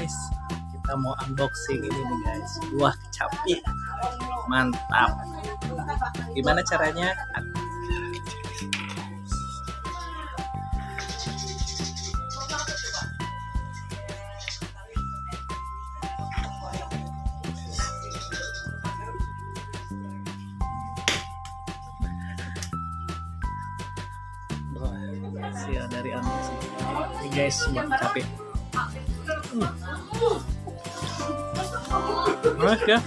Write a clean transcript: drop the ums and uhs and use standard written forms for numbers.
guys, kita mau unboxing ini nih guys, buah kecapi. Mantap. Gimana caranya? Hasil dari unboxing ini guys, buah kecapi. Enak ya.